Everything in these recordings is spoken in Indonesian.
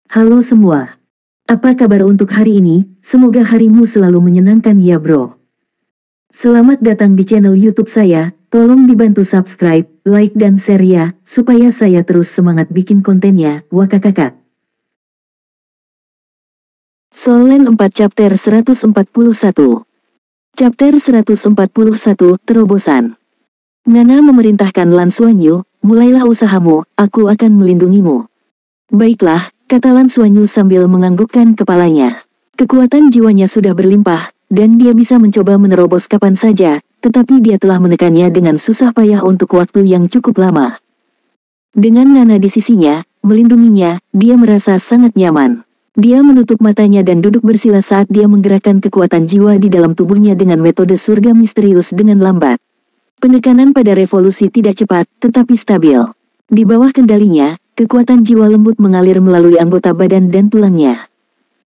Halo semua. Apa kabar untuk hari ini? Semoga harimu selalu menyenangkan ya bro. Selamat datang di channel YouTube saya. Tolong dibantu subscribe, like dan share ya, supaya saya terus semangat bikin kontennya. Wakakakak. Solen 4 chapter 141. Chapter 141, Terobosan. Nana memerintahkan Lan Xuanyu, mulailah usahamu, aku akan melindungimu. Baiklah, kata Lan Xuanyu sambil menganggukkan kepalanya. Kekuatan jiwanya sudah berlimpah, dan dia bisa mencoba menerobos kapan saja, tetapi dia telah menekannya dengan susah payah untuk waktu yang cukup lama. Dengan Nana di sisinya, melindunginya, dia merasa sangat nyaman. Dia menutup matanya dan duduk bersila saat dia menggerakkan kekuatan jiwa di dalam tubuhnya dengan metode surga misterius dengan lambat. Penekanan pada revolusi tidak cepat, tetapi stabil. Di bawah kendalinya, kekuatan jiwa lembut mengalir melalui anggota badan dan tulangnya.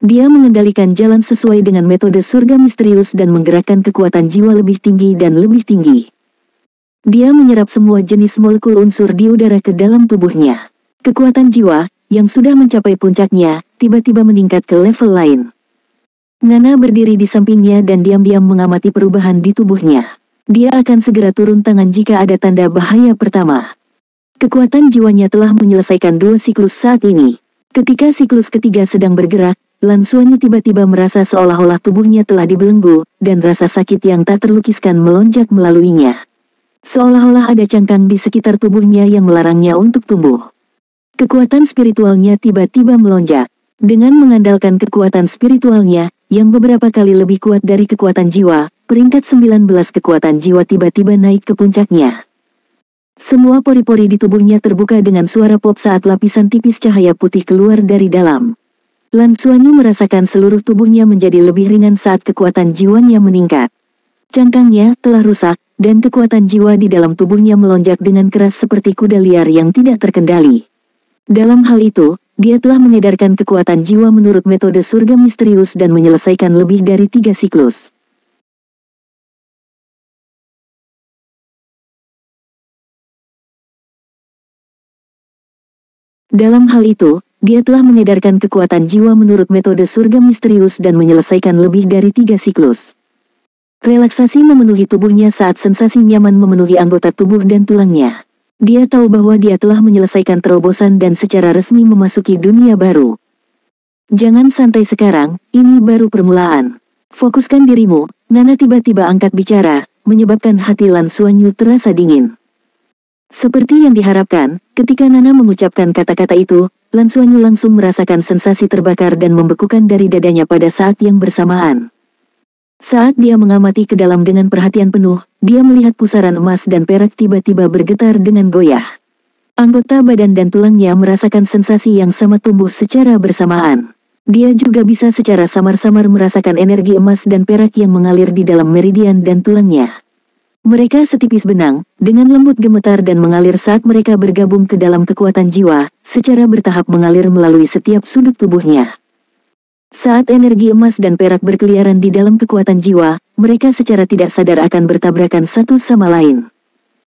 Dia mengendalikan jalan sesuai dengan metode surga misterius dan menggerakkan kekuatan jiwa lebih tinggi dan lebih tinggi. Dia menyerap semua jenis molekul unsur di udara ke dalam tubuhnya. Kekuatan jiwa, yang sudah mencapai puncaknya, tiba-tiba meningkat ke level lain. Nana berdiri di sampingnya dan diam-diam mengamati perubahan di tubuhnya. Dia akan segera turun tangan jika ada tanda bahaya pertama. Kekuatan jiwanya telah menyelesaikan 2 siklus saat ini. Ketika siklus ketiga sedang bergerak, Lan Xuanyu tiba-tiba merasa seolah-olah tubuhnya telah dibelenggu, dan rasa sakit yang tak terlukiskan melonjak melaluinya. Seolah-olah ada cangkang di sekitar tubuhnya yang melarangnya untuk tumbuh. Kekuatan spiritualnya tiba-tiba melonjak. Dengan mengandalkan kekuatan spiritualnya, yang beberapa kali lebih kuat dari kekuatan jiwa, peringkat 19 kekuatan jiwa tiba-tiba naik ke puncaknya. Semua pori-pori di tubuhnya terbuka dengan suara pop saat lapisan tipis cahaya putih keluar dari dalam. Lan Xuanyu merasakan seluruh tubuhnya menjadi lebih ringan saat kekuatan jiwanya meningkat. Cangkangnya telah rusak, dan kekuatan jiwa di dalam tubuhnya melonjak dengan keras seperti kuda liar yang tidak terkendali. Dalam hal itu, dia telah mengedarkan kekuatan jiwa menurut metode surga misterius dan menyelesaikan lebih dari 3 siklus. Dalam hal itu, dia telah mengedarkan kekuatan jiwa menurut metode surga misterius dan menyelesaikan lebih dari 3 siklus. Relaksasi memenuhi tubuhnya saat sensasi nyaman memenuhi anggota tubuh dan tulangnya. Dia tahu bahwa dia telah menyelesaikan terobosan dan secara resmi memasuki dunia baru. Jangan santai sekarang, ini baru permulaan. Fokuskan dirimu, Nana tiba-tiba angkat bicara, menyebabkan hati Lan Xuanyu terasa dingin. Seperti yang diharapkan, ketika Nana mengucapkan kata-kata itu, Lan Xuanyu langsung merasakan sensasi terbakar dan membekukan dari dadanya pada saat yang bersamaan. Saat dia mengamati ke dalam dengan perhatian penuh, dia melihat pusaran emas dan perak tiba-tiba bergetar dengan goyah. Anggota badan dan tulangnya merasakan sensasi yang sama tumbuh secara bersamaan. Dia juga bisa secara samar-samar merasakan energi emas dan perak yang mengalir di dalam meridian dan tulangnya. Mereka setipis benang, dengan lembut gemetar dan mengalir saat mereka bergabung ke dalam kekuatan jiwa, secara bertahap mengalir melalui setiap sudut tubuhnya. Saat energi emas dan perak berkeliaran di dalam kekuatan jiwa, mereka secara tidak sadar akan bertabrakan satu sama lain.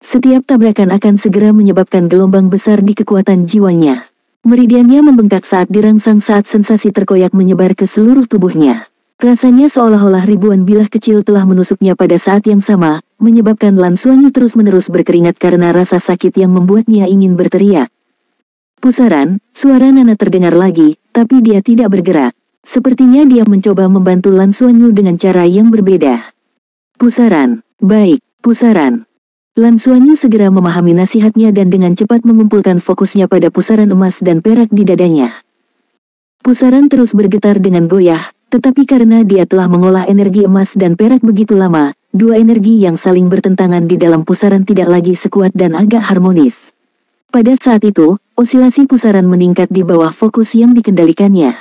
Setiap tabrakan akan segera menyebabkan gelombang besar di kekuatan jiwanya. Meridiannya membengkak saat dirangsang saat sensasi terkoyak menyebar ke seluruh tubuhnya. Rasanya seolah-olah ribuan bilah kecil telah menusuknya pada saat yang sama, menyebabkan Lan Xuanyu terus-menerus berkeringat karena rasa sakit yang membuatnya ingin berteriak. Pusaran, suara Nana terdengar lagi, tapi dia tidak bergerak. Sepertinya dia mencoba membantu Lan Xuanyu dengan cara yang berbeda. Pusaran, baik, pusaran. Lan Xuanyu segera memahami nasihatnya dan dengan cepat mengumpulkan fokusnya pada pusaran emas dan perak di dadanya. Pusaran terus bergetar dengan goyah, tetapi karena dia telah mengolah energi emas dan perak begitu lama, 2 energi yang saling bertentangan di dalam pusaran tidak lagi sekuat dan agak harmonis. Pada saat itu, osilasi pusaran meningkat di bawah fokus yang dikendalikannya.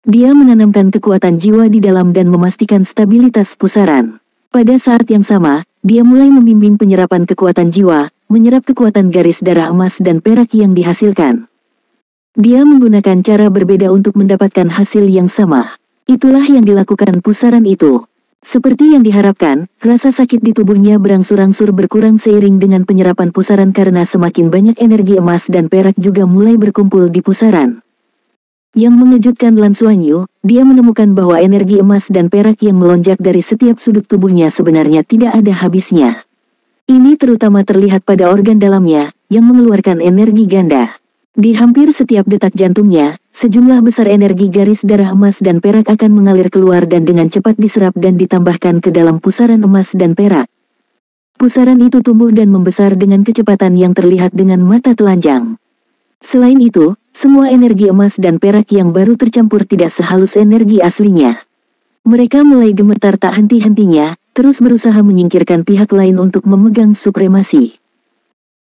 Dia menanamkan kekuatan jiwa di dalam dan memastikan stabilitas pusaran. Pada saat yang sama, dia mulai membimbing penyerapan kekuatan jiwa, menyerap kekuatan garis darah emas dan perak yang dihasilkan. Dia menggunakan cara berbeda untuk mendapatkan hasil yang sama. Itulah yang dilakukan pusaran itu. Seperti yang diharapkan, rasa sakit di tubuhnya berangsur-angsur berkurang seiring dengan penyerapan pusaran karena semakin banyak energi emas dan perak juga mulai berkumpul di pusaran. Yang mengejutkan Lan Xuanyu, dia menemukan bahwa energi emas dan perak yang melonjak dari setiap sudut tubuhnya sebenarnya tidak ada habisnya. Ini terutama terlihat pada organ dalamnya, yang mengeluarkan energi ganda. Di hampir setiap detak jantungnya, sejumlah besar energi garis darah emas dan perak akan mengalir keluar dan dengan cepat diserap dan ditambahkan ke dalam pusaran emas dan perak. Pusaran itu tumbuh dan membesar dengan kecepatan yang terlihat dengan mata telanjang. Selain itu, semua energi emas dan perak yang baru tercampur tidak sehalus energi aslinya. Mereka mulai gemetar tak henti-hentinya, terus berusaha menyingkirkan pihak lain untuk memegang supremasi.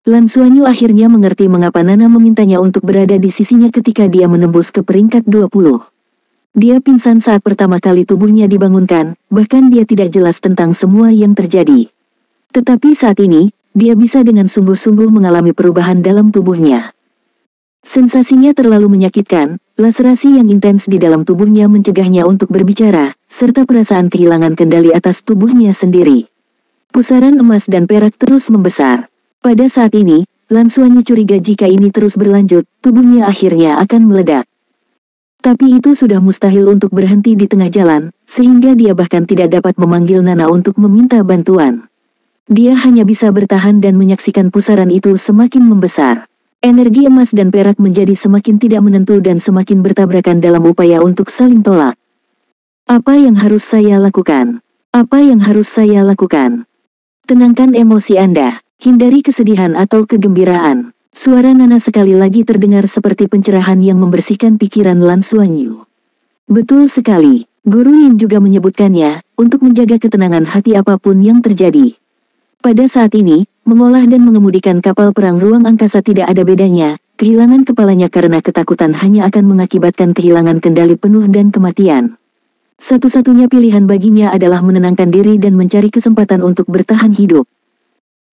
Lan Xuanyu akhirnya mengerti mengapa Nana memintanya untuk berada di sisinya ketika dia menembus ke peringkat 20. Dia pingsan saat pertama kali tubuhnya dibangunkan, bahkan dia tidak jelas tentang semua yang terjadi. Tetapi saat ini, dia bisa dengan sungguh-sungguh mengalami perubahan dalam tubuhnya. Sensasinya terlalu menyakitkan, laserasi yang intens di dalam tubuhnya mencegahnya untuk berbicara, serta perasaan kehilangan kendali atas tubuhnya sendiri. Pusaran emas dan perak terus membesar. Pada saat ini, Lan Xuanyu curiga jika ini terus berlanjut, tubuhnya akhirnya akan meledak. Tapi itu sudah mustahil untuk berhenti di tengah jalan, sehingga dia bahkan tidak dapat memanggil Nana untuk meminta bantuan. Dia hanya bisa bertahan dan menyaksikan pusaran itu semakin membesar. Energi emas dan perak menjadi semakin tidak menentu dan semakin bertabrakan dalam upaya untuk saling tolak. Apa yang harus saya lakukan? Apa yang harus saya lakukan? Tenangkan emosi Anda, hindari kesedihan atau kegembiraan. Suara Nana sekali lagi terdengar seperti pencerahan yang membersihkan pikiran Lan Xuanyu. Betul sekali, Guru Yin juga menyebutkannya, untuk menjaga ketenangan hati apapun yang terjadi. Pada saat ini, mengolah dan mengemudikan kapal perang ruang angkasa tidak ada bedanya, kehilangan kepalanya karena ketakutan hanya akan mengakibatkan kehilangan kendali penuh dan kematian. Satu-satunya pilihan baginya adalah menenangkan diri dan mencari kesempatan untuk bertahan hidup.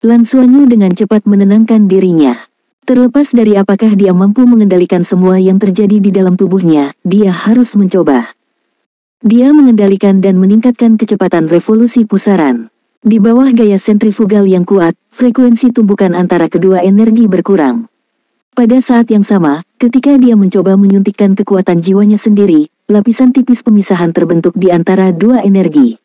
Lan Xuanyu dengan cepat menenangkan dirinya. Terlepas dari apakah dia mampu mengendalikan semua yang terjadi di dalam tubuhnya, dia harus mencoba. Dia mengendalikan dan meningkatkan kecepatan revolusi pusaran. Di bawah gaya sentrifugal yang kuat, frekuensi tumbukan antara kedua energi berkurang. Pada saat yang sama, ketika dia mencoba menyuntikkan kekuatan jiwanya sendiri, lapisan tipis pemisahan terbentuk di antara dua energi.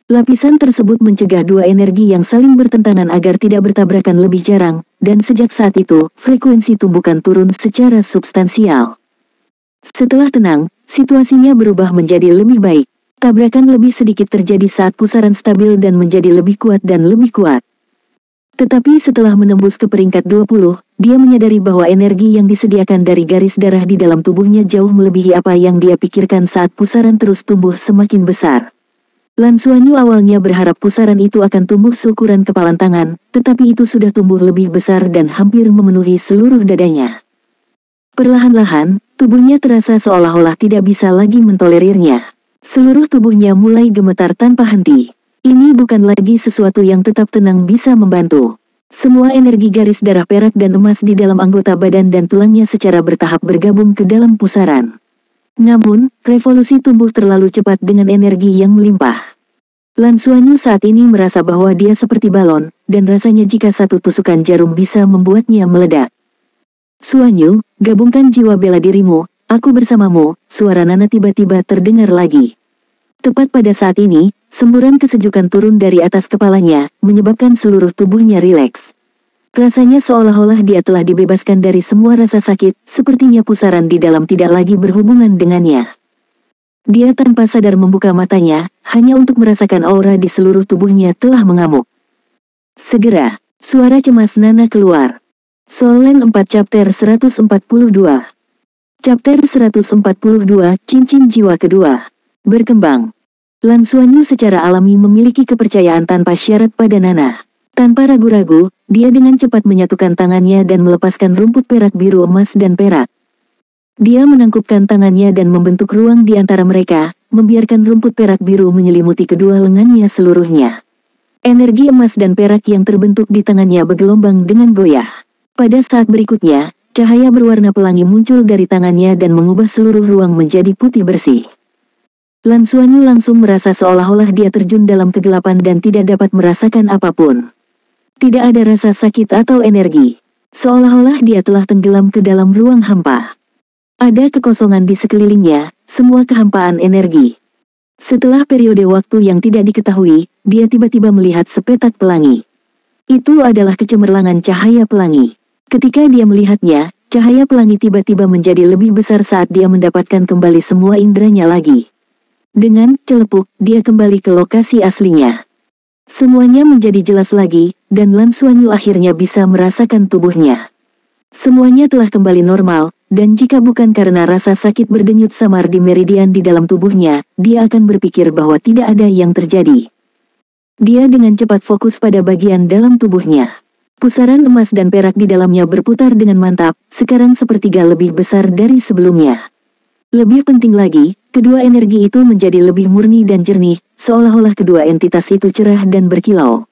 Lapisan tersebut mencegah dua energi yang saling bertentangan agar tidak bertabrakan lebih jarang, dan sejak saat itu, frekuensi tumbukan turun secara substansial. Setelah tenang, situasinya berubah menjadi lebih baik. Tabrakan lebih sedikit terjadi saat pusaran stabil dan menjadi lebih kuat dan lebih kuat. Tetapi setelah menembus ke peringkat 20, dia menyadari bahwa energi yang disediakan dari garis darah di dalam tubuhnya jauh melebihi apa yang dia pikirkan saat pusaran terus tumbuh semakin besar. Lan Xuanyu awalnya berharap pusaran itu akan tumbuh seukuran kepalan tangan, tetapi itu sudah tumbuh lebih besar dan hampir memenuhi seluruh dadanya. Perlahan-lahan, tubuhnya terasa seolah-olah tidak bisa lagi mentolerirnya. Seluruh tubuhnya mulai gemetar tanpa henti. Ini bukan lagi sesuatu yang tetap tenang bisa membantu. Semua energi garis darah perak dan emas di dalam anggota badan dan tulangnya secara bertahap bergabung ke dalam pusaran. Namun, revolusi tumbuh terlalu cepat dengan energi yang melimpah. Lan Xuanyu saat ini merasa bahwa dia seperti balon, dan rasanya jika satu tusukan jarum bisa membuatnya meledak. Xuanyu, gabungkan jiwa bela dirimu. Aku bersamamu, suara Nana tiba-tiba terdengar lagi. Tepat pada saat ini, semburan kesejukan turun dari atas kepalanya, menyebabkan seluruh tubuhnya rileks. Rasanya seolah-olah dia telah dibebaskan dari semua rasa sakit, sepertinya pusaran di dalam tidak lagi berhubungan dengannya. Dia tanpa sadar membuka matanya, hanya untuk merasakan aura di seluruh tubuhnya telah mengamuk. Segera, suara cemas Nana keluar. Soul Land 4 Chapter 142. Chapter 142, Cincin Jiwa Kedua. Berkembang. Lan Xuanyu secara alami memiliki kepercayaan tanpa syarat pada Nana. Tanpa ragu-ragu, dia dengan cepat menyatukan tangannya dan melepaskan rumput perak biru emas dan perak. Dia menangkupkan tangannya dan membentuk ruang di antara mereka, membiarkan rumput perak biru menyelimuti kedua lengannya seluruhnya. Energi emas dan perak yang terbentuk di tangannya bergelombang dengan goyah. Pada saat berikutnya, cahaya berwarna pelangi muncul dari tangannya dan mengubah seluruh ruang menjadi putih bersih. Lan Xuanyu langsung merasa seolah-olah dia terjun dalam kegelapan dan tidak dapat merasakan apapun. Tidak ada rasa sakit atau energi. Seolah-olah dia telah tenggelam ke dalam ruang hampa. Ada kekosongan di sekelilingnya, semua kehampaan energi. Setelah periode waktu yang tidak diketahui, dia tiba-tiba melihat sepetak pelangi. Itu adalah kecemerlangan cahaya pelangi. Ketika dia melihatnya, cahaya pelangi tiba-tiba menjadi lebih besar saat dia mendapatkan kembali semua inderanya lagi. Dengan celepuk, dia kembali ke lokasi aslinya. Semuanya menjadi jelas lagi, dan Lan Xuanyu akhirnya bisa merasakan tubuhnya. Semuanya telah kembali normal, dan jika bukan karena rasa sakit berdenyut samar di meridian di dalam tubuhnya, dia akan berpikir bahwa tidak ada yang terjadi. Dia dengan cepat fokus pada bagian dalam tubuhnya. Pusaran emas dan perak di dalamnya berputar dengan mantap, sekarang sepertiga lebih besar dari sebelumnya. Lebih penting lagi, kedua energi itu menjadi lebih murni dan jernih, seolah-olah kedua entitas itu cerah dan berkilau.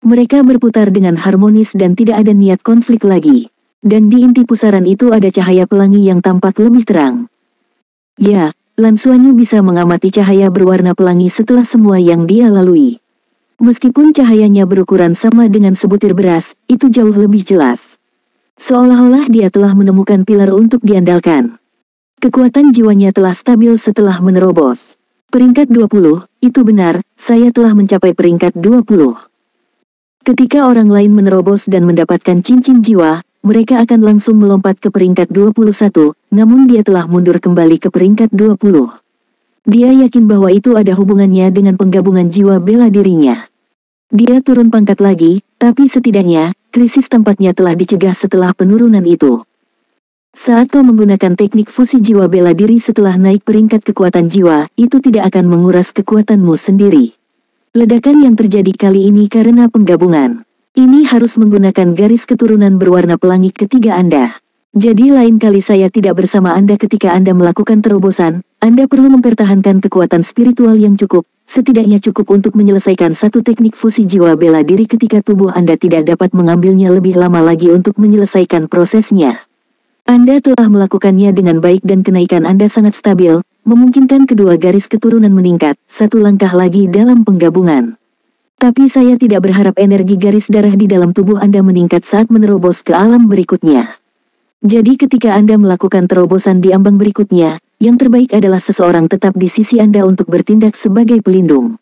Mereka berputar dengan harmonis dan tidak ada niat konflik lagi. Dan di inti pusaran itu ada cahaya pelangi yang tampak lebih terang. Ya, Lan Xuanyu bisa mengamati cahaya berwarna pelangi setelah semua yang dia lalui. Meskipun cahayanya berukuran sama dengan sebutir beras, itu jauh lebih jelas. Seolah-olah dia telah menemukan pilar untuk diandalkan. Kekuatan jiwanya telah stabil setelah menerobos. Peringkat 20, itu benar, saya telah mencapai peringkat 20. Ketika orang lain menerobos dan mendapatkan cincin jiwa, mereka akan langsung melompat ke peringkat 21, namun dia telah mundur kembali ke peringkat 20. Dia yakin bahwa itu ada hubungannya dengan penggabungan jiwa bela dirinya. Dia turun pangkat lagi, tapi setidaknya, krisis tampaknya telah dicegah setelah penurunan itu. Saat kau menggunakan teknik fusi jiwa bela diri setelah naik peringkat kekuatan jiwa, itu tidak akan menguras kekuatanmu sendiri. Ledakan yang terjadi kali ini karena penggabungan. Ini harus menggunakan garis keturunan berwarna pelangi ketiga Anda. Jadi lain kali saya tidak bersama Anda ketika Anda melakukan terobosan, Anda perlu mempertahankan kekuatan spiritual yang cukup, setidaknya cukup untuk menyelesaikan satu teknik fusi jiwa bela diri ketika tubuh Anda tidak dapat mengambilnya lebih lama lagi untuk menyelesaikan prosesnya. Anda telah melakukannya dengan baik dan kenaikan Anda sangat stabil, memungkinkan kedua garis keturunan meningkat, satu langkah lagi dalam penggabungan. Tapi saya tidak berharap energi garis darah di dalam tubuh Anda meningkat saat menerobos ke alam berikutnya. Jadi ketika Anda melakukan terobosan di ambang berikutnya, yang terbaik adalah seseorang tetap di sisi Anda untuk bertindak sebagai pelindung.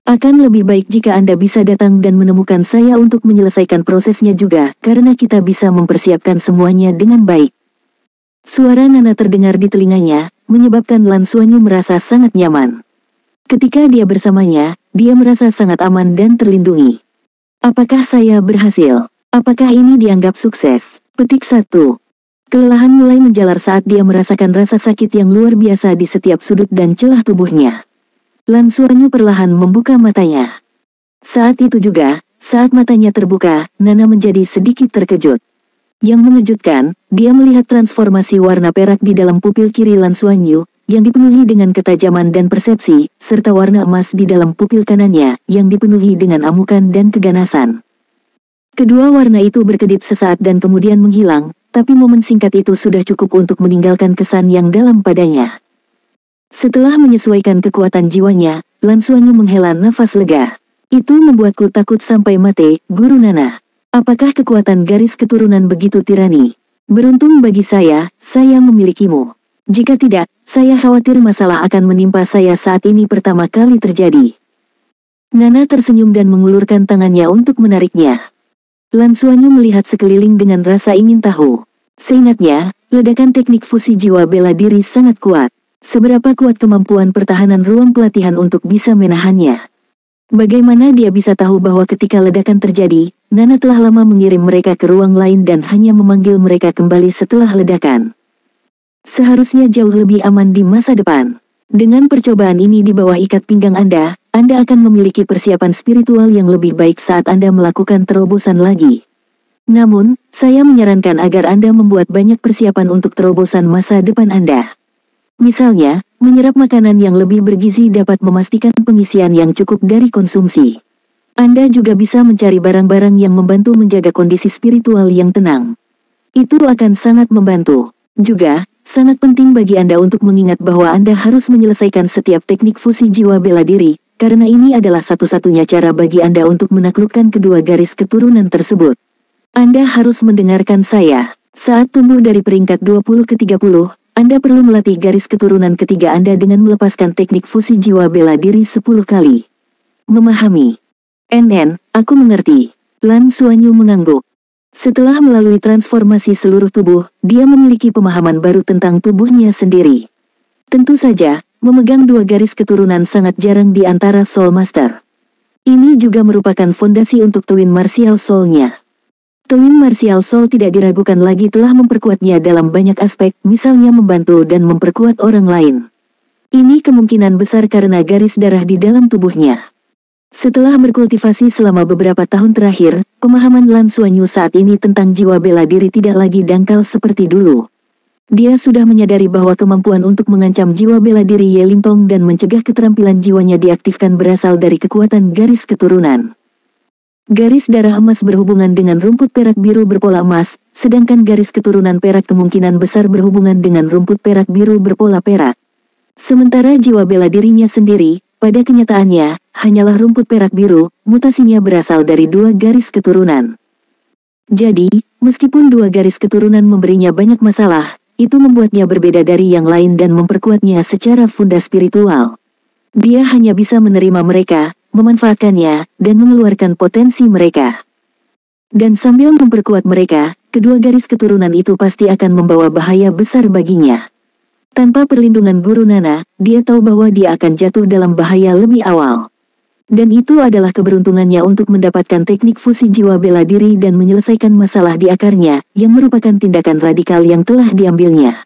Akan lebih baik jika Anda bisa datang dan menemukan saya untuk menyelesaikan prosesnya juga, karena kita bisa mempersiapkan semuanya dengan baik. Suara Nana terdengar di telinganya, menyebabkan Lan Xuanyu merasa sangat nyaman. Ketika dia bersamanya, dia merasa sangat aman dan terlindungi. Apakah saya berhasil? Apakah ini dianggap sukses? Petik 1. Kelelahan mulai menjalar saat dia merasakan rasa sakit yang luar biasa di setiap sudut dan celah tubuhnya. Lan Xuanyu perlahan membuka matanya. Saat itu juga, saat matanya terbuka, Nana menjadi sedikit terkejut. Yang mengejutkan, dia melihat transformasi warna perak di dalam pupil kiri Lan Xuanyu, yang dipenuhi dengan ketajaman dan persepsi, serta warna emas di dalam pupil kanannya, yang dipenuhi dengan amukan dan keganasan. Kedua warna itu berkedip sesaat dan kemudian menghilang, tapi momen singkat itu sudah cukup untuk meninggalkan kesan yang dalam padanya. Setelah menyesuaikan kekuatan jiwanya, Lan Xuanyu menghela nafas lega. Itu membuatku takut sampai mati, Guru Nana. Apakah kekuatan garis keturunan begitu tirani? Beruntung bagi saya memilikimu. Jika tidak, saya khawatir masalah akan menimpa saya saat ini pertama kali terjadi. Nana tersenyum dan mengulurkan tangannya untuk menariknya. Lan Xuanyu melihat sekeliling dengan rasa ingin tahu. Seingatnya, ledakan teknik fusi jiwa bela diri sangat kuat. Seberapa kuat kemampuan pertahanan ruang pelatihan untuk bisa menahannya? Bagaimana dia bisa tahu bahwa ketika ledakan terjadi, Nana telah lama mengirim mereka ke ruang lain dan hanya memanggil mereka kembali setelah ledakan? Seharusnya jauh lebih aman di masa depan. Dengan percobaan ini di bawah ikat pinggang Anda akan memiliki persiapan spiritual yang lebih baik saat Anda melakukan terobosan lagi. Namun, saya menyarankan agar Anda membuat banyak persiapan untuk terobosan masa depan Anda. Misalnya, menyerap makanan yang lebih bergizi dapat memastikan pengisian yang cukup dari konsumsi. Anda juga bisa mencari barang-barang yang membantu menjaga kondisi spiritual yang tenang. Itu akan sangat membantu. Juga, sangat penting bagi Anda untuk mengingat bahwa Anda harus menyelesaikan setiap teknik fusi jiwa bela diri, karena ini adalah satu-satunya cara bagi Anda untuk menaklukkan kedua garis keturunan tersebut. Anda harus mendengarkan saya. Saat tumbuh dari peringkat 20 ke 30, Anda perlu melatih garis keturunan ketiga Anda dengan melepaskan teknik fusi jiwa bela diri 10 kali. Memahami. NN, aku mengerti. Lan Xuanyu mengangguk. Setelah melalui transformasi seluruh tubuh, dia memiliki pemahaman baru tentang tubuhnya sendiri. Tentu saja, memegang dua garis keturunan sangat jarang di antara Soul Master. Ini juga merupakan fondasi untuk Twin Martial Soul-nya. Twin Martial Soul tidak diragukan lagi telah memperkuatnya dalam banyak aspek, misalnya membantu dan memperkuat orang lain. Ini kemungkinan besar karena garis darah di dalam tubuhnya. Setelah berkultivasi selama beberapa tahun terakhir, pemahaman Lan Xuanyu saat ini tentang jiwa bela diri tidak lagi dangkal seperti dulu. Dia sudah menyadari bahwa kemampuan untuk mengancam jiwa bela diri Ye Lingtong dan mencegah keterampilan jiwanya diaktifkan berasal dari kekuatan garis keturunan. Garis darah emas berhubungan dengan rumput perak biru berpola emas, sedangkan garis keturunan perak kemungkinan besar berhubungan dengan rumput perak biru berpola perak. Sementara jiwa bela dirinya sendiri, pada kenyataannya, hanyalah rumput perak biru, mutasinya berasal dari dua garis keturunan. Jadi, meskipun dua garis keturunan memberinya banyak masalah, itu membuatnya berbeda dari yang lain dan memperkuatnya secara funda spiritual. Dia hanya bisa menerima mereka, memanfaatkannya, dan mengeluarkan potensi mereka. Dan sambil memperkuat mereka, kedua garis keturunan itu pasti akan membawa bahaya besar baginya. Tanpa perlindungan Guru Nana, dia tahu bahwa dia akan jatuh dalam bahaya lebih awal. Dan itu adalah keberuntungannya untuk mendapatkan teknik fusi jiwa bela diri dan menyelesaikan masalah di akarnya, yang merupakan tindakan radikal yang telah diambilnya.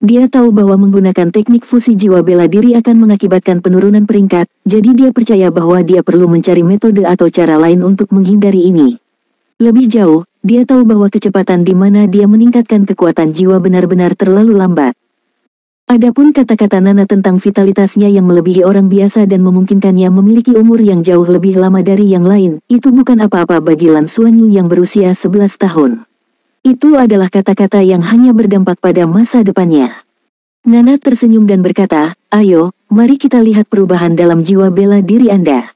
Dia tahu bahwa menggunakan teknik fusi jiwa bela diri akan mengakibatkan penurunan peringkat, jadi dia percaya bahwa dia perlu mencari metode atau cara lain untuk menghindari ini. Lebih jauh, dia tahu bahwa kecepatan di mana dia meningkatkan kekuatan jiwa benar-benar terlalu lambat. Adapun kata-kata Nana tentang vitalitasnya yang melebihi orang biasa dan memungkinkannya memiliki umur yang jauh lebih lama dari yang lain, itu bukan apa-apa bagi Lan Xuanyu yang berusia 11 tahun. Itu adalah kata-kata yang hanya berdampak pada masa depannya. Nana tersenyum dan berkata, "Ayo, mari kita lihat perubahan dalam jiwa bela diri Anda."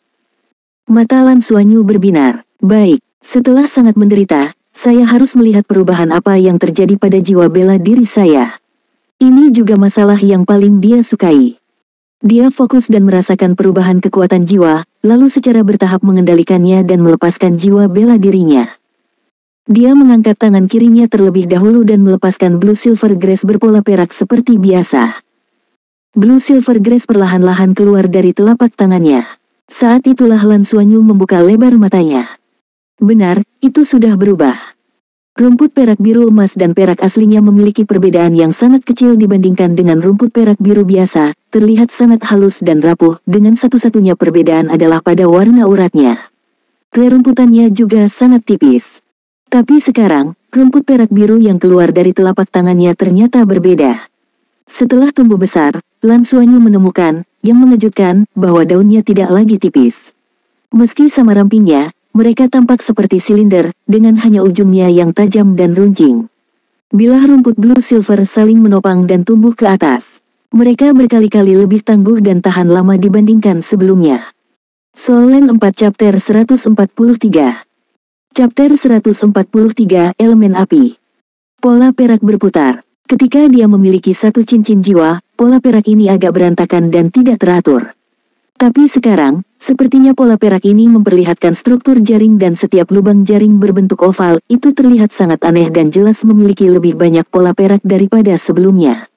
Mata Lan Xuanyu berbinar. "Baik, setelah sangat menderita, saya harus melihat perubahan apa yang terjadi pada jiwa bela diri saya." Ini juga masalah yang paling dia sukai. Dia fokus dan merasakan perubahan kekuatan jiwa, lalu secara bertahap mengendalikannya dan melepaskan jiwa bela dirinya. Dia mengangkat tangan kirinya terlebih dahulu dan melepaskan Blue Silver Grace berpola perak seperti biasa. Blue Silver Grace perlahan-lahan keluar dari telapak tangannya. Saat itulah Lan Xuanyu membuka lebar matanya. Benar, itu sudah berubah. Rumput perak biru emas dan perak aslinya memiliki perbedaan yang sangat kecil dibandingkan dengan rumput perak biru biasa, terlihat sangat halus dan rapuh, dengan satu-satunya perbedaan adalah pada warna uratnya. Rerumputannya juga sangat tipis. Tapi sekarang, rumput perak biru yang keluar dari telapak tangannya ternyata berbeda. Setelah tumbuh besar, Lan Xuanyu menemukan, yang mengejutkan, bahwa daunnya tidak lagi tipis. Meski sama rampingnya, mereka tampak seperti silinder, dengan hanya ujungnya yang tajam dan runcing. Bilah rumput Blue Silver saling menopang dan tumbuh ke atas. Mereka berkali-kali lebih tangguh dan tahan lama dibandingkan sebelumnya. Soul Land 4 Chapter 143. Chapter 143 Elemen Api. Pola perak berputar. Ketika dia memiliki satu cincin jiwa, pola perak ini agak berantakan dan tidak teratur. Tapi sekarang, sepertinya pola perak ini memperlihatkan struktur jaring dan setiap lubang jaring berbentuk oval, itu terlihat sangat aneh dan jelas memiliki lebih banyak pola perak daripada sebelumnya.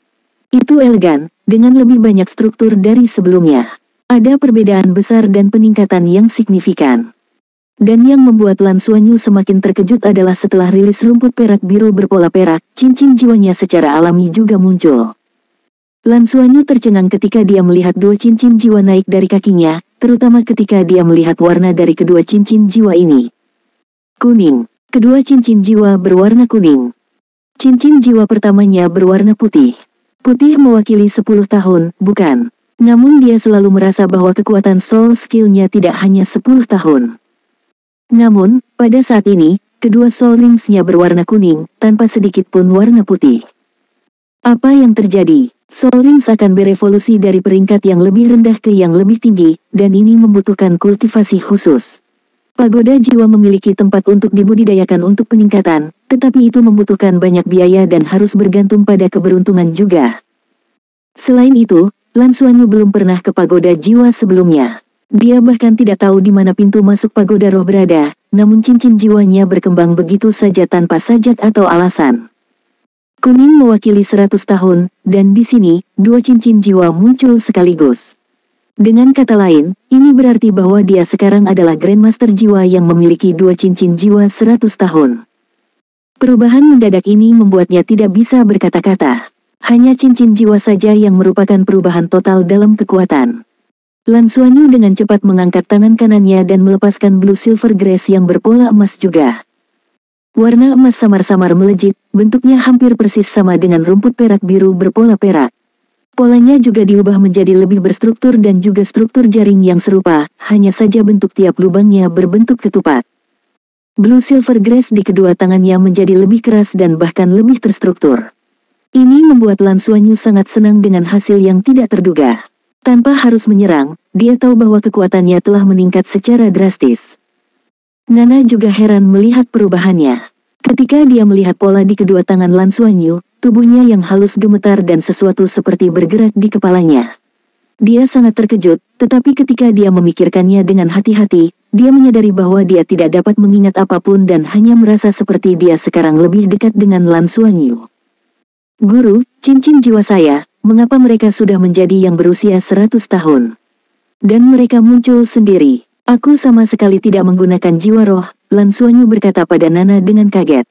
Itu elegan, dengan lebih banyak struktur dari sebelumnya. Ada perbedaan besar dan peningkatan yang signifikan. Dan yang membuat Lan Xuanyu semakin terkejut adalah setelah rilis rumput perak biru berpola perak, cincin jiwanya secara alami juga muncul. Lan Xuanyu tercengang ketika dia melihat dua cincin jiwa naik dari kakinya, terutama ketika dia melihat warna dari kedua cincin jiwa ini. Kuning. Kedua cincin jiwa berwarna kuning. Cincin jiwa pertamanya berwarna putih. Putih mewakili 10 tahun, bukan? Namun dia selalu merasa bahwa kekuatan soul skill-nya tidak hanya 10 tahun. Namun, pada saat ini, kedua soul rings-nya berwarna kuning, tanpa sedikit pun warna putih. Apa yang terjadi? Soul Rings akan berevolusi dari peringkat yang lebih rendah ke yang lebih tinggi, dan ini membutuhkan kultivasi khusus. Pagoda jiwa memiliki tempat untuk dibudidayakan untuk peningkatan, tetapi itu membutuhkan banyak biaya dan harus bergantung pada keberuntungan juga. Selain itu, Lan Xuanyu belum pernah ke pagoda jiwa sebelumnya. Dia bahkan tidak tahu di mana pintu masuk pagoda roh berada, namun cincin jiwanya berkembang begitu saja tanpa sajak atau alasan. Kuning mewakili 100 tahun, dan di sini, 2 cincin jiwa muncul sekaligus. Dengan kata lain, ini berarti bahwa dia sekarang adalah Grandmaster jiwa yang memiliki 2 cincin jiwa 100 tahun. Perubahan mendadak ini membuatnya tidak bisa berkata-kata. Hanya cincin jiwa saja yang merupakan perubahan total dalam kekuatan. Lan Xuanyu dengan cepat mengangkat tangan kanannya dan melepaskan Blue Silver Grace yang berpola emas juga. Warna emas samar-samar melejit, bentuknya hampir persis sama dengan rumput perak biru berpola perak. Polanya juga diubah menjadi lebih berstruktur dan juga struktur jaring yang serupa, hanya saja bentuk tiap lubangnya berbentuk ketupat. Blue Silver Grace di kedua tangannya menjadi lebih keras dan bahkan lebih terstruktur. Ini membuat Lan Xuanyu sangat senang dengan hasil yang tidak terduga. Tanpa harus menyerang, dia tahu bahwa kekuatannya telah meningkat secara drastis. Nana juga heran melihat perubahannya. Ketika dia melihat pola di kedua tangan Lan Xuanyu, tubuhnya yang halus gemetar dan sesuatu seperti bergerak di kepalanya. Dia sangat terkejut, tetapi ketika dia memikirkannya dengan hati-hati, dia menyadari bahwa dia tidak dapat mengingat apapun dan hanya merasa seperti dia sekarang lebih dekat dengan Lan Xuanyu. Guru, cincin jiwa saya, mengapa mereka sudah menjadi yang berusia 100 tahun? Dan mereka muncul sendiri. Aku sama sekali tidak menggunakan jiwa roh, Lan Xuanyu berkata pada Nana dengan kaget.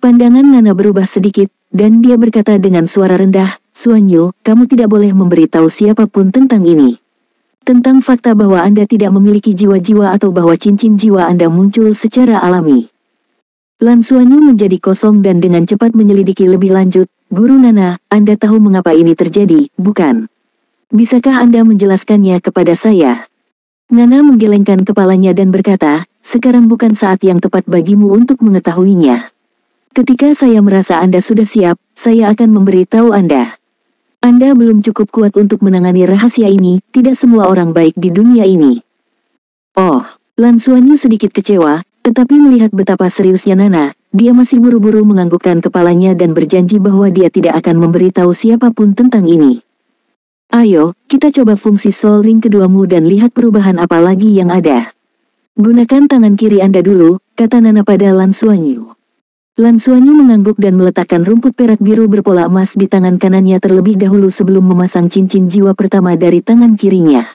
Pandangan Nana berubah sedikit, dan dia berkata dengan suara rendah, Xuanyu, kamu tidak boleh memberitahu siapapun tentang ini. Tentang fakta bahwa Anda tidak memiliki jiwa-jiwa atau bahwa cincin jiwa Anda muncul secara alami. Lan Xuanyu menjadi kosong dan dengan cepat menyelidiki lebih lanjut, Guru Nana, Anda tahu mengapa ini terjadi, bukan? Bisakah Anda menjelaskannya kepada saya? Nana menggelengkan kepalanya dan berkata, sekarang bukan saat yang tepat bagimu untuk mengetahuinya. Ketika saya merasa Anda sudah siap, saya akan memberitahu Anda. Anda belum cukup kuat untuk menangani rahasia ini, tidak semua orang baik di dunia ini. Oh, Lan Xuanyu sedikit kecewa, tetapi melihat betapa seriusnya Nana, dia masih buru-buru menganggukkan kepalanya dan berjanji bahwa dia tidak akan memberitahu siapapun tentang ini. Ayo, kita coba fungsi Soul Ring keduamu dan lihat perubahan apa lagi yang ada. Gunakan tangan kiri Anda dulu, kata Nana pada Lan Xuanyu. Lan Xuanyu mengangguk dan meletakkan rumput perak biru berpola emas di tangan kanannya terlebih dahulu sebelum memasang cincin jiwa pertama dari tangan kirinya.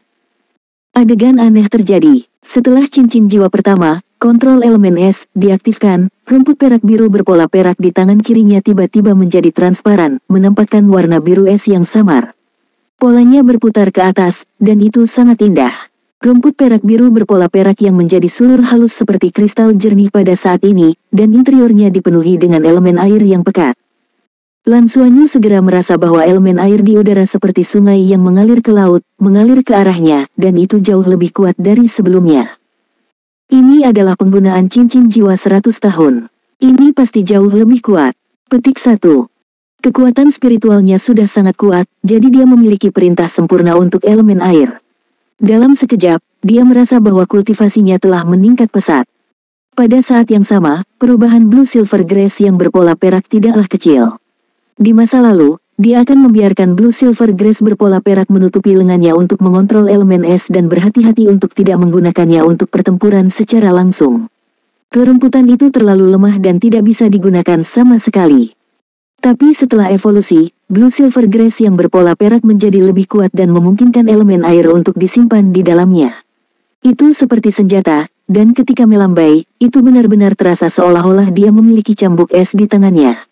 Adegan aneh terjadi. Setelah cincin jiwa pertama, kontrol elemen es, diaktifkan, rumput perak biru berpola perak di tangan kirinya tiba-tiba menjadi transparan, menampakkan warna biru es yang samar. Polanya berputar ke atas, dan itu sangat indah. Rumput perak biru berpola perak yang menjadi sulur halus seperti kristal jernih pada saat ini, dan interiornya dipenuhi dengan elemen air yang pekat. Lan Xuanyu segera merasa bahwa elemen air di udara seperti sungai yang mengalir ke laut, mengalir ke arahnya, dan itu jauh lebih kuat dari sebelumnya. Ini adalah penggunaan cincin jiwa 100 tahun. Ini pasti jauh lebih kuat. Petik 1. Kekuatan spiritualnya sudah sangat kuat, jadi dia memiliki perintah sempurna untuk elemen air. Dalam sekejap, dia merasa bahwa kultivasinya telah meningkat pesat. Pada saat yang sama, perubahan Blue Silver Grace yang berpola perak tidaklah kecil. Di masa lalu, dia akan membiarkan Blue Silver Grace berpola perak menutupi lengannya untuk mengontrol elemen es dan berhati-hati untuk tidak menggunakannya untuk pertempuran secara langsung. Rerumputan itu terlalu lemah dan tidak bisa digunakan sama sekali. Tapi setelah evolusi, Blue Silver Grace yang berpola perak menjadi lebih kuat dan memungkinkan elemen air untuk disimpan di dalamnya. Itu seperti senjata, dan ketika melambai, itu benar-benar terasa seolah-olah dia memiliki cambuk es di tangannya.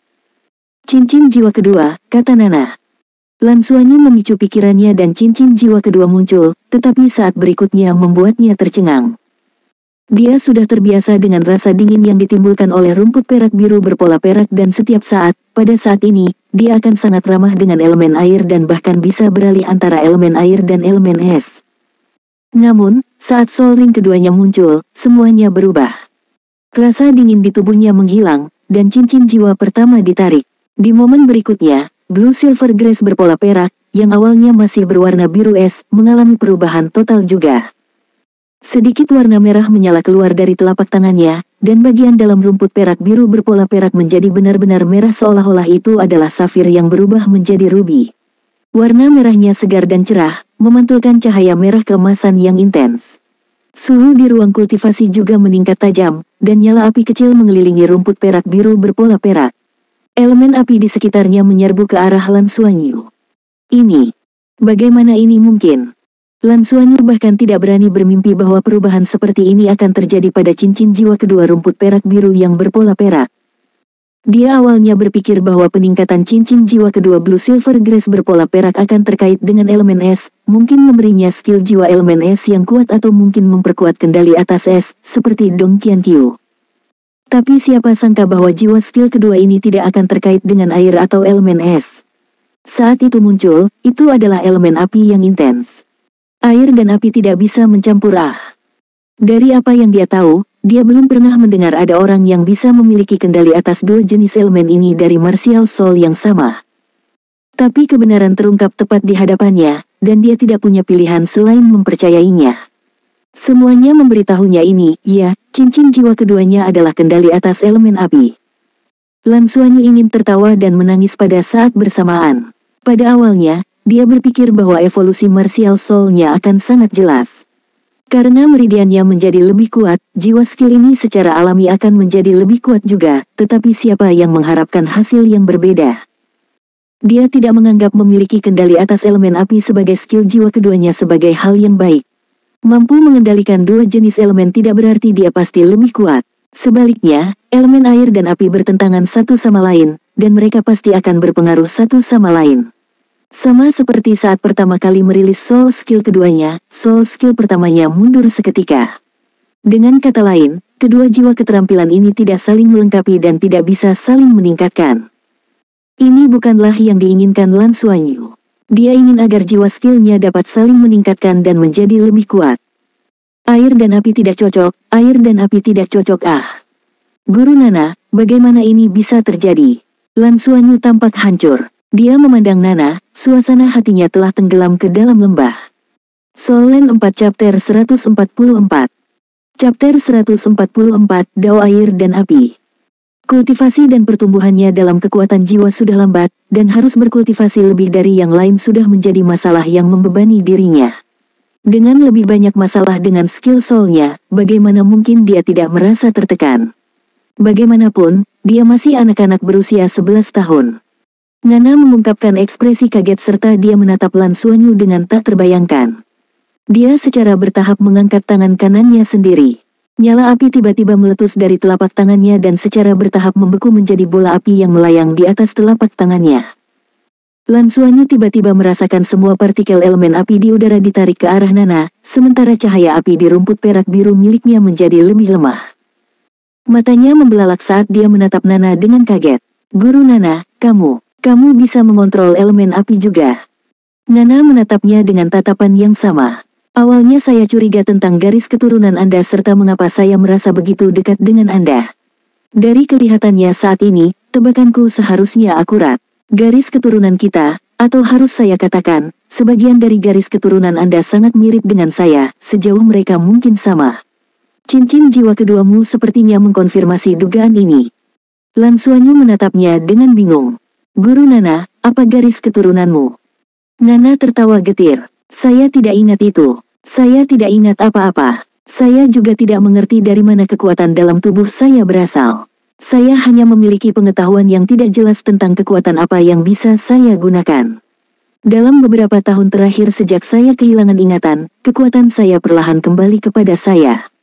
Cincin jiwa kedua, kata Nana. Lan Xuanyu memicu pikirannya dan cincin jiwa kedua muncul, tetapi saat berikutnya membuatnya tercengang. Dia sudah terbiasa dengan rasa dingin yang ditimbulkan oleh rumput perak biru berpola perak dan setiap saat, pada saat ini, dia akan sangat ramah dengan elemen air dan bahkan bisa beralih antara elemen air dan elemen es. Namun, saat Soul Ring keduanya muncul, semuanya berubah. Rasa dingin di tubuhnya menghilang, dan cincin jiwa pertama ditarik. Di momen berikutnya, Blue Silver Grace berpola perak, yang awalnya masih berwarna biru es, mengalami perubahan total juga. Sedikit warna merah menyala keluar dari telapak tangannya, dan bagian dalam rumput perak biru berpola perak menjadi benar-benar merah seolah-olah itu adalah safir yang berubah menjadi rubi. Warna merahnya segar dan cerah, memantulkan cahaya merah keemasan yang intens. Suhu di ruang kultivasi juga meningkat tajam, dan nyala api kecil mengelilingi rumput perak biru berpola perak. Elemen api di sekitarnya menyerbu ke arah Lan Xuanyu. Bagaimana ini mungkin? Lan Xuanyu bahkan tidak berani bermimpi bahwa perubahan seperti ini akan terjadi pada cincin jiwa kedua rumput perak biru yang berpola perak. Dia awalnya berpikir bahwa peningkatan cincin jiwa kedua Blue Silver Grace berpola perak akan terkait dengan elemen es, mungkin memberinya skill jiwa elemen es yang kuat atau mungkin memperkuat kendali atas es, seperti Dong Qianqiu. Tapi siapa sangka bahwa jiwa skill kedua ini tidak akan terkait dengan air atau elemen es. Saat itu muncul, itu adalah elemen api yang intens. Air dan api tidak bisa mencampur. Dari apa yang dia tahu, dia belum pernah mendengar ada orang yang bisa memiliki kendali atas dua jenis elemen ini dari martial soul yang sama. Tapi kebenaran terungkap tepat di hadapannya, dan dia tidak punya pilihan selain mempercayainya. Semuanya memberitahunya ini, ya, cincin jiwa keduanya adalah kendali atas elemen api. Lan Xuanyu ingin tertawa dan menangis pada saat bersamaan. Pada awalnya, dia berpikir bahwa evolusi martial soul-nya akan sangat jelas. Karena meridiannya menjadi lebih kuat, jiwa skill ini secara alami akan menjadi lebih kuat juga, tetapi siapa yang mengharapkan hasil yang berbeda? Dia tidak menganggap memiliki kendali atas elemen api sebagai skill jiwa keduanya sebagai hal yang baik. Mampu mengendalikan dua jenis elemen tidak berarti dia pasti lebih kuat. Sebaliknya, elemen air dan api bertentangan satu sama lain, dan mereka pasti akan berpengaruh satu sama lain. Sama seperti saat pertama kali merilis soul skill keduanya, soul skill pertamanya mundur seketika. Dengan kata lain, kedua jiwa keterampilan ini tidak saling melengkapi dan tidak bisa saling meningkatkan. Ini bukanlah yang diinginkan Lan Xuanyu. Dia ingin agar jiwa skillnya dapat saling meningkatkan dan menjadi lebih kuat. Air dan api tidak cocok, air dan api tidak cocok. Guru Nana, bagaimana ini bisa terjadi? Lan Xuanyu tampak hancur. Dia memandang Nana, suasana hatinya telah tenggelam ke dalam lembah. Soul Land 4 Chapter 144. Chapter 144, Dao Air dan Api. Kultivasi dan pertumbuhannya dalam kekuatan jiwa sudah lambat, dan harus berkultivasi lebih dari yang lain sudah menjadi masalah yang membebani dirinya. Dengan lebih banyak masalah dengan skill soul-nya, bagaimana mungkin dia tidak merasa tertekan? Bagaimanapun, dia masih anak-anak berusia 11 tahun. Nana mengungkapkan ekspresi kaget serta dia menatap Lan Xuanyu dengan tak terbayangkan. Dia secara bertahap mengangkat tangan kanannya sendiri. Nyala api tiba-tiba meletus dari telapak tangannya dan secara bertahap membeku menjadi bola api yang melayang di atas telapak tangannya. Lan Xuanyu tiba-tiba merasakan semua partikel elemen api di udara ditarik ke arah Nana, sementara cahaya api di rumput perak biru miliknya menjadi lebih lemah. Matanya membelalak saat dia menatap Nana dengan kaget. Guru Nana, kamu bisa mengontrol elemen api juga. Nana menatapnya dengan tatapan yang sama. Awalnya saya curiga tentang garis keturunan Anda serta mengapa saya merasa begitu dekat dengan Anda. Dari kelihatannya saat ini, tebakanku seharusnya akurat. Garis keturunan kita, atau harus saya katakan, sebagian dari garis keturunan Anda sangat mirip dengan saya, sejauh mereka mungkin sama. Cincin jiwa keduamu sepertinya mengkonfirmasi dugaan ini. Lan Xuanyu menatapnya dengan bingung. Guru Nana, apa garis keturunanmu? Nana tertawa getir. Saya tidak ingat itu. Saya tidak ingat apa-apa. Saya juga tidak mengerti dari mana kekuatan dalam tubuh saya berasal. Saya hanya memiliki pengetahuan yang tidak jelas tentang kekuatan apa yang bisa saya gunakan. Dalam beberapa tahun terakhir sejak saya kehilangan ingatan, kekuatan saya perlahan kembali kepada saya.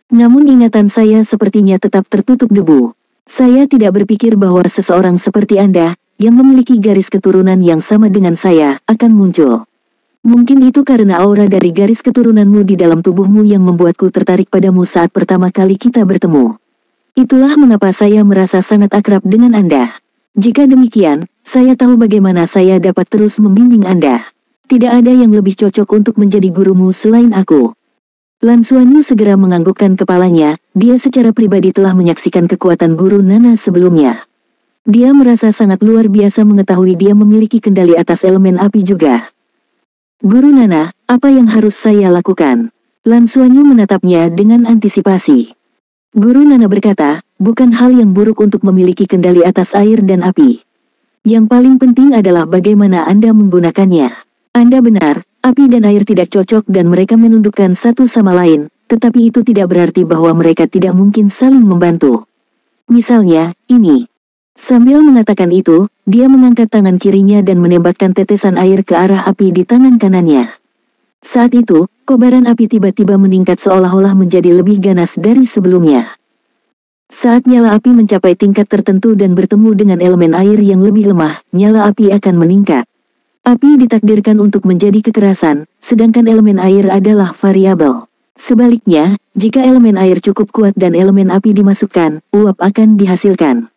Namun ingatan saya sepertinya tetap tertutup debu. Saya tidak berpikir bahwa seseorang seperti Anda, yang memiliki garis keturunan yang sama dengan saya, akan muncul. Mungkin itu karena aura dari garis keturunanmu di dalam tubuhmu yang membuatku tertarik padamu saat pertama kali kita bertemu. Itulah mengapa saya merasa sangat akrab dengan Anda. Jika demikian, saya tahu bagaimana saya dapat terus membimbing Anda. Tidak ada yang lebih cocok untuk menjadi gurumu selain aku. Lan Xuanyu segera menganggukkan kepalanya, dia secara pribadi telah menyaksikan kekuatan guru Nana sebelumnya. Dia merasa sangat luar biasa mengetahui dia memiliki kendali atas elemen api juga. Guru Nana, apa yang harus saya lakukan? Lan Xuanyu menatapnya dengan antisipasi. Guru Nana berkata, bukan hal yang buruk untuk memiliki kendali atas air dan api. Yang paling penting adalah bagaimana Anda menggunakannya. Anda benar, api dan air tidak cocok dan mereka menundukkan satu sama lain, tetapi itu tidak berarti bahwa mereka tidak mungkin saling membantu. Misalnya, ini. Sambil mengatakan itu, dia mengangkat tangan kirinya dan menembakkan tetesan air ke arah api di tangan kanannya. Saat itu, kobaran api tiba-tiba meningkat seolah-olah menjadi lebih ganas dari sebelumnya. Saat nyala api mencapai tingkat tertentu dan bertemu dengan elemen air yang lebih lemah, nyala api akan meningkat. Api ditakdirkan untuk menjadi kekerasan, sedangkan elemen air adalah variabel. Sebaliknya, jika elemen air cukup kuat dan elemen api dimasukkan, uap akan dihasilkan.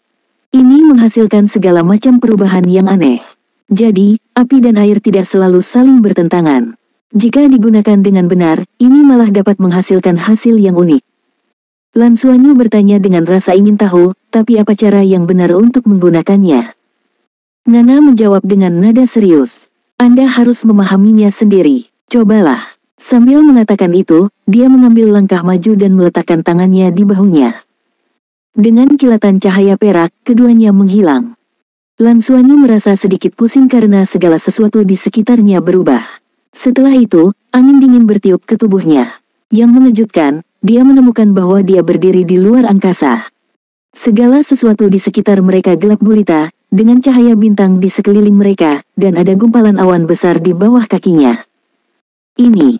Ini menghasilkan segala macam perubahan yang aneh. Jadi, api dan air tidak selalu saling bertentangan. Jika digunakan dengan benar, ini malah dapat menghasilkan hasil yang unik. Lan Xuanyu bertanya dengan rasa ingin tahu, tapi apa cara yang benar untuk menggunakannya? Nana menjawab dengan nada serius. Anda harus memahaminya sendiri. Cobalah. Sambil mengatakan itu, dia mengambil langkah maju dan meletakkan tangannya di bahunya. Dengan kilatan cahaya perak, keduanya menghilang. Lan Xuanyu merasa sedikit pusing karena segala sesuatu di sekitarnya berubah. Setelah itu, angin dingin bertiup ke tubuhnya. Yang mengejutkan, dia menemukan bahwa dia berdiri di luar angkasa. Segala sesuatu di sekitar mereka gelap gulita, dengan cahaya bintang di sekeliling mereka, dan ada gumpalan awan besar di bawah kakinya. Ini.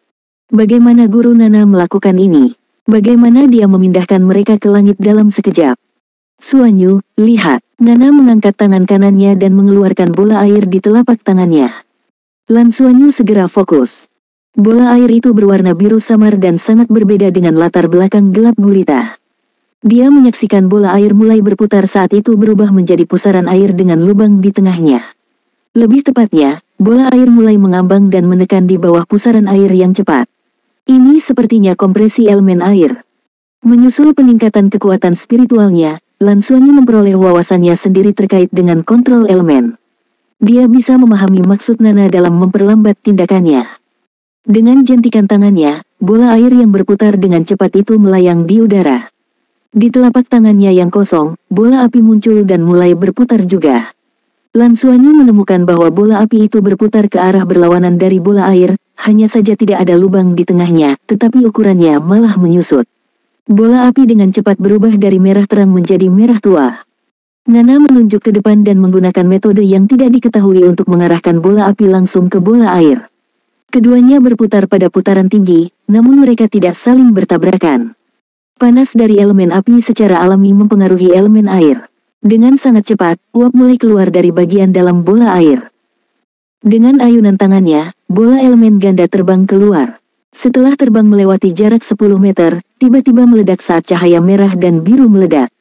Bagaimana Guru Nana melakukan ini? Bagaimana dia memindahkan mereka ke langit dalam sekejap? Xuanyu, lihat. Nana mengangkat tangan kanannya dan mengeluarkan bola air di telapak tangannya. Lan Xuanyu segera fokus. Bola air itu berwarna biru samar dan sangat berbeda dengan latar belakang gelap gulita. Dia menyaksikan bola air mulai berputar saat itu berubah menjadi pusaran air dengan lubang di tengahnya. Lebih tepatnya, bola air mulai mengambang dan menekan di bawah pusaran air yang cepat. Ini sepertinya kompresi elemen air. Menyusul peningkatan kekuatan spiritualnya, Lan Xuanyu memperoleh wawasannya sendiri terkait dengan kontrol elemen. Dia bisa memahami maksud Nana dalam memperlambat tindakannya. Dengan jentikan tangannya, bola air yang berputar dengan cepat itu melayang di udara. Di telapak tangannya yang kosong, bola api muncul dan mulai berputar juga. Lan Xuanyu menemukan bahwa bola api itu berputar ke arah berlawanan dari bola air, hanya saja tidak ada lubang di tengahnya, tetapi ukurannya malah menyusut. Bola api dengan cepat berubah dari merah terang menjadi merah tua. Nana menunjuk ke depan dan menggunakan metode yang tidak diketahui untuk mengarahkan bola api langsung ke bola air. Keduanya berputar pada putaran tinggi, namun mereka tidak saling bertabrakan. Panas dari elemen api secara alami mempengaruhi elemen air. Dengan sangat cepat, uap mulai keluar dari bagian dalam bola air. Dengan ayunan tangannya, bola elemen ganda terbang keluar. Setelah terbang melewati jarak 10 meter, tiba-tiba meledak saat cahaya merah dan biru meledak.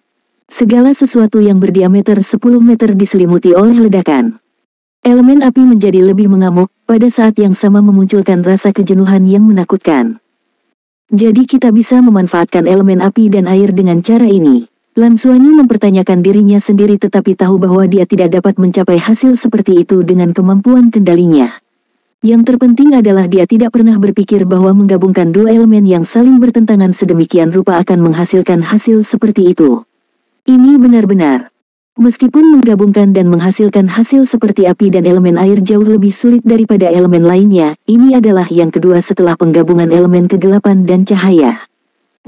Segala sesuatu yang berdiameter 10 meter diselimuti oleh ledakan. Elemen api menjadi lebih mengamuk, pada saat yang sama memunculkan rasa kejenuhan yang menakutkan. Jadi kita bisa memanfaatkan elemen api dan air dengan cara ini. Lan Xuanyu mempertanyakan dirinya sendiri tetapi tahu bahwa dia tidak dapat mencapai hasil seperti itu dengan kemampuan kendalinya. Yang terpenting adalah dia tidak pernah berpikir bahwa menggabungkan dua elemen yang saling bertentangan sedemikian rupa akan menghasilkan hasil seperti itu. Ini benar-benar. Meskipun menggabungkan dan menghasilkan hasil seperti api dan elemen air jauh lebih sulit daripada elemen lainnya, ini adalah yang kedua setelah penggabungan elemen kegelapan dan cahaya.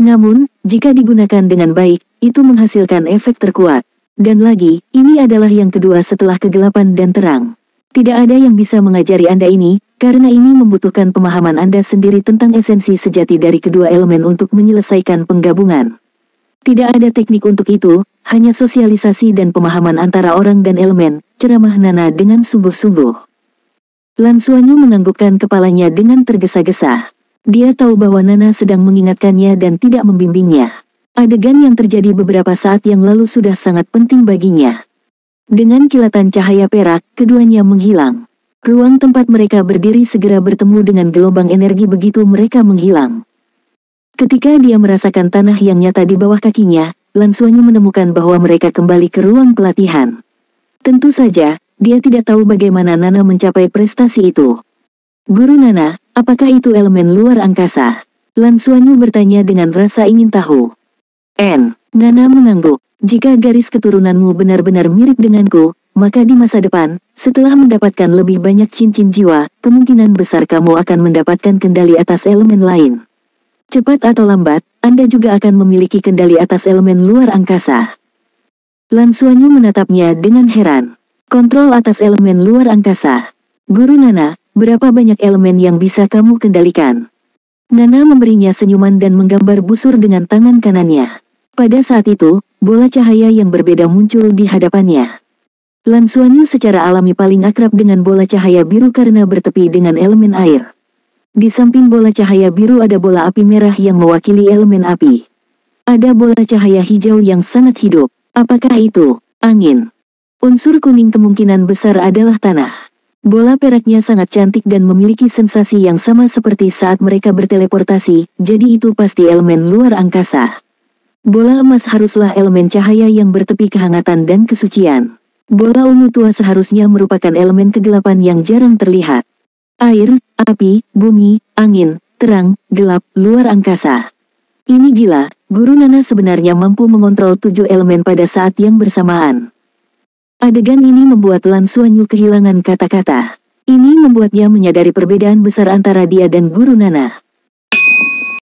Namun, jika digunakan dengan baik, itu menghasilkan efek terkuat. Dan lagi, ini adalah yang kedua setelah kegelapan dan terang. Tidak ada yang bisa mengajari Anda ini, karena ini membutuhkan pemahaman Anda sendiri tentang esensi sejati dari kedua elemen untuk menyelesaikan penggabungan. Tidak ada teknik untuk itu, hanya sosialisasi dan pemahaman antara orang dan elemen, ceramah Nana dengan sungguh-sungguh. Lan Xuanyu menganggukkan kepalanya dengan tergesa-gesa. Dia tahu bahwa Nana sedang mengingatkannya dan tidak membimbingnya. Adegan yang terjadi beberapa saat yang lalu sudah sangat penting baginya. Dengan kilatan cahaya perak, keduanya menghilang. Ruang tempat mereka berdiri segera bertemu dengan gelombang energi begitu mereka menghilang. Ketika dia merasakan tanah yang nyata di bawah kakinya, Lan Xuanyu menemukan bahwa mereka kembali ke ruang pelatihan. Tentu saja, dia tidak tahu bagaimana Nana mencapai prestasi itu. Guru Nana, apakah itu elemen luar angkasa? Lan Xuanyu bertanya dengan rasa ingin tahu. Nana mengangguk. Jika garis keturunanmu benar-benar mirip denganku, maka di masa depan, setelah mendapatkan lebih banyak cincin jiwa, kemungkinan besar kamu akan mendapatkan kendali atas elemen lain. Cepat atau lambat, Anda juga akan memiliki kendali atas elemen luar angkasa. Lan Xuanyu menatapnya dengan heran. Kontrol atas elemen luar angkasa. Guru Nana, berapa banyak elemen yang bisa kamu kendalikan? Nana memberinya senyuman dan menggambar busur dengan tangan kanannya. Pada saat itu, bola cahaya yang berbeda muncul di hadapannya. Lan Xuanyu secara alami paling akrab dengan bola cahaya biru karena bertepi dengan elemen air. Di samping bola cahaya biru ada bola api merah yang mewakili elemen api. Ada bola cahaya hijau yang sangat hidup. Apakah itu angin? Unsur kuning kemungkinan besar adalah tanah. Bola peraknya sangat cantik dan memiliki sensasi yang sama seperti saat mereka berteleportasi, jadi itu pasti elemen luar angkasa. Bola emas haruslah elemen cahaya yang bertepi kehangatan dan kesucian. Bola ungu tua seharusnya merupakan elemen kegelapan yang jarang terlihat. Air, api, bumi, angin, terang, gelap, luar angkasa. Ini gila, Guru Nana sebenarnya mampu mengontrol 7 elemen pada saat yang bersamaan. Adegan ini membuat Lan Xuanyu kehilangan kata-kata. Ini membuatnya menyadari perbedaan besar antara dia dan Guru Nana.